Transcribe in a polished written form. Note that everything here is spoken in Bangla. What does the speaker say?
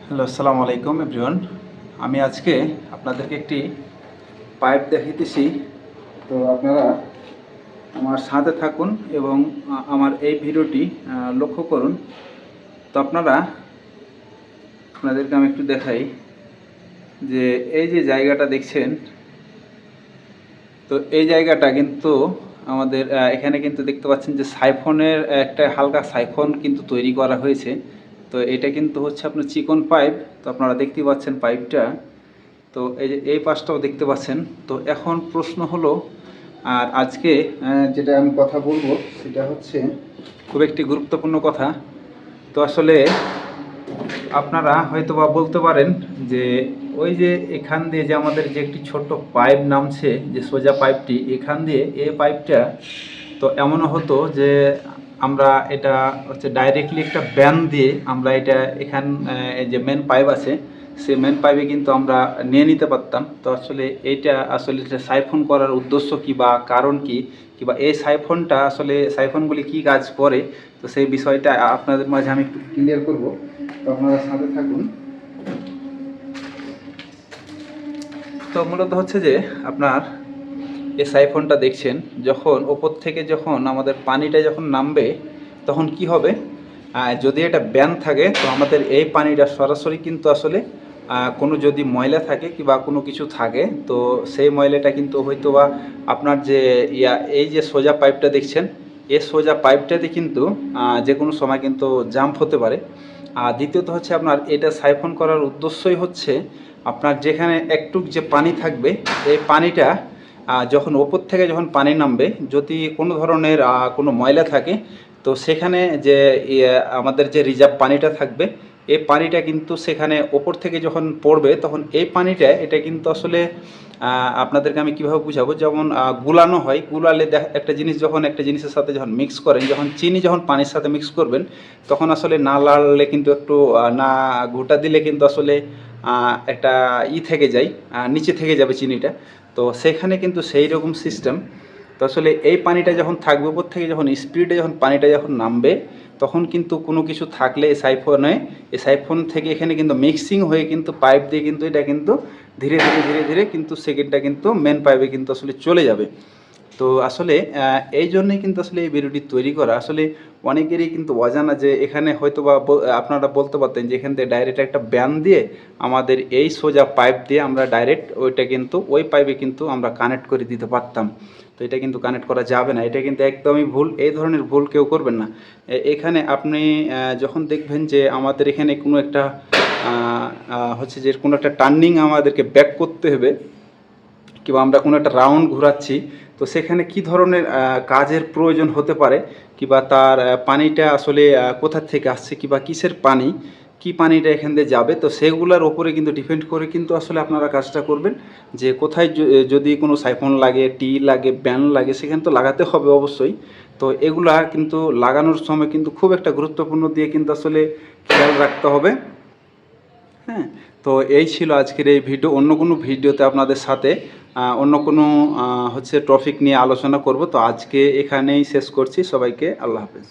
হ্যালো, আসসালামু আলাইকুম এভরিওয়ান। আমি আজকে আপনাদেরকে একটি পাইপ দেখাইতেছি। তো আপনারা আমার সাথে থাকুন এবং আমার এই ভিডিওটি লক্ষ্য করুন। তো আপনাদেরকে আমি একটু দেখাই যে এই যে জায়গাটা দেখছেন, তো এই জায়গাটা কিন্তু আমাদের এখানে কিন্তু দেখতে পাচ্ছেন যে সাইফনের একটা হালকা সাইফন কিন্তু তৈরি করা হয়েছে। তো এটা কিন্তু হচ্ছে আপনার চিকন পাইপ। তো আপনারা দেখতে পাচ্ছেন পাইপটা। তো এই যে এই পাশটাও দেখতে পাচ্ছেন। তো এখন প্রশ্ন হলো, আর আজকে যেটা আমি কথা বলবো সেটা হচ্ছে খুব একটি গুরুত্বপূর্ণ কথা। তো আসলে আপনারা হয়তো বা বলতে পারেন যে ওই যে এখান দিয়ে যে আমাদের যে একটি ছোট্ট পাইপ নামছে, যে সোজা পাইপটি, এখান দিয়ে এই পাইপটা তো এমনও হতো যে আমরা এটা হচ্ছে ডাইরেক্টলি একটা ব্যান দিয়ে আমরা এটা এই যে মেন পাইপ আছে সেই মেন পাইপে কিন্তু আমরা নিয়ে নিতে পারতাম। তো আসলে এইটা আসলে সাইফন করার উদ্দেশ্য কী বা কারণ কী, কিংবা এই সাইফনটা আসলে সাইফনগুলি কী কাজ করে, তো সেই বিষয়টা আপনাদের মাঝে আমি একটু ক্লিয়ার করব। তো আপনারা সাথে থাকুন। তো মূলত হচ্ছে যে আপনার এই সাইফনটা দেখছেন, যখন ওপর থেকে যখন আমাদের পানিটা যখন নামবে তখন কি হবে, যদি এটা ব্যান থাকে তো আমাদের এই পানিটা সরাসরি কিন্তু আসলে কোনো যদি ময়লা থাকে কিংবা কোনো কিছু থাকে তো সেই ময়লাটা কিন্তু হয়তো বা আপনার যে এই যে সোজা পাইপটা দেখছেন, এই সোজা পাইপটাতে কিন্তু যে কোনো সময় কিন্তু জাম্প হতে পারে। আর দ্বিতীয়ত হচ্ছে আপনার এটা সাইফন করার উদ্দেশ্যই হচ্ছে আপনার যেখানে একটু যে পানি থাকবে এই পানিটা যখন ওপর থেকে যখন পানি নামবে, যদি কোনো ধরনের কোনো ময়লা থাকে তো সেখানে যে আমাদের যে রিজার্ভ পানিটা থাকবে এই পানিটা কিন্তু সেখানে ওপর থেকে যখন পড়বে তখন এই পানিটা এটা কিন্তু আসলে আপনাদেরকে আমি কীভাবে বুঝাবো, যেমন গুলানো হয়, গুলালে একটা জিনিস যখন একটা জিনিসের সাথে যখন মিক্স করেন, যখন চিনি যখন পানির সাথে মিক্স করবেন তখন আসলে না লাড়লে কিন্তু একটু না ঘুটা দিলে কিন্তু আসলে একটা থেকে যায়, নিচে থেকে যাবে চিনিটা। তো সেখানে কিন্তু সেই রকম সিস্টেম। তো আসলে এই পানিটা যখন থাকবে উপর থেকে যখন স্পিডে যখন পানিটা যখন নামবে তখন কিন্তু কোনো কিছু থাকলে এই সাইফোন থেকে এখানে কিন্তু মিক্সিং হয়ে কিন্তু পাইপ দিয়ে কিন্তু এটা কিন্তু ধীরে ধীরে ধীরে ধীরে কিন্তু সেকেন্ডটা কিন্তু মেন পাইপে কিন্তু আসলে চলে যাবে। তো আসলে এই জন্যই কিন্তু আসলে এই ভিডিওটি তৈরি করা। আসলে অনেকেরই কিন্তু অজানা যে এখানে হয়তো বা আপনারা বলতে পারতেন যে এখান থেকে ডাইরেক্ট একটা ব্যান দিয়ে আমাদের এই সোজা পাইপ দিয়ে আমরা ডাইরেক্ট ওইটা কিন্তু ওই পাইপে কিন্তু আমরা কানেক্ট করে দিতে পারতাম। তো এটা কিন্তু কানেক্ট করা যাবে না, এটা কিন্তু একদমই ভুল। এই ধরনের ভুল কেউ করবেন না। এখানে আপনি যখন দেখবেন যে আমাদের এখানে কোনো একটা হচ্ছে যে কোনো একটা টার্নিং আমাদেরকে ব্যাক করতে হবে কিংবা আমরা কোনো একটা রাউন্ড ঘোরাচ্ছি, তো সেখানে কি ধরনের কাজের প্রয়োজন হতে পারে কিংবা তার পানিটা আসলে কোথা থেকে আসছে কিংবা কিসের পানি, কি পানিটা এখান দিয়ে যাবে, তো সেগুলোর ওপরে কিন্তু ডিপেন্ড করে কিন্তু আসলে আপনারা কাজটা করবেন। যে কোথায় যদি কোনো সাইফন লাগে, টি লাগে, ব্যান লাগে, সেখানে তো লাগাতে হবে অবশ্যই। তো এগুলা কিন্তু লাগানোর সময় কিন্তু খুব একটা গুরুত্বপূর্ণ দিয়ে কিন্তু আসলে খেয়াল রাখতে হবে। হ্যাঁ, তো এই ছিল আজকের এই ভিডিও। অন্য কোনো ভিডিওতে আপনাদের সাথে অন্য কোনো হচ্ছে টপিক নিয়ে আলোচনা করব। তো আজকে এখানেই শেষ করছি। সবাইকে আল্লাহ হাফেজ।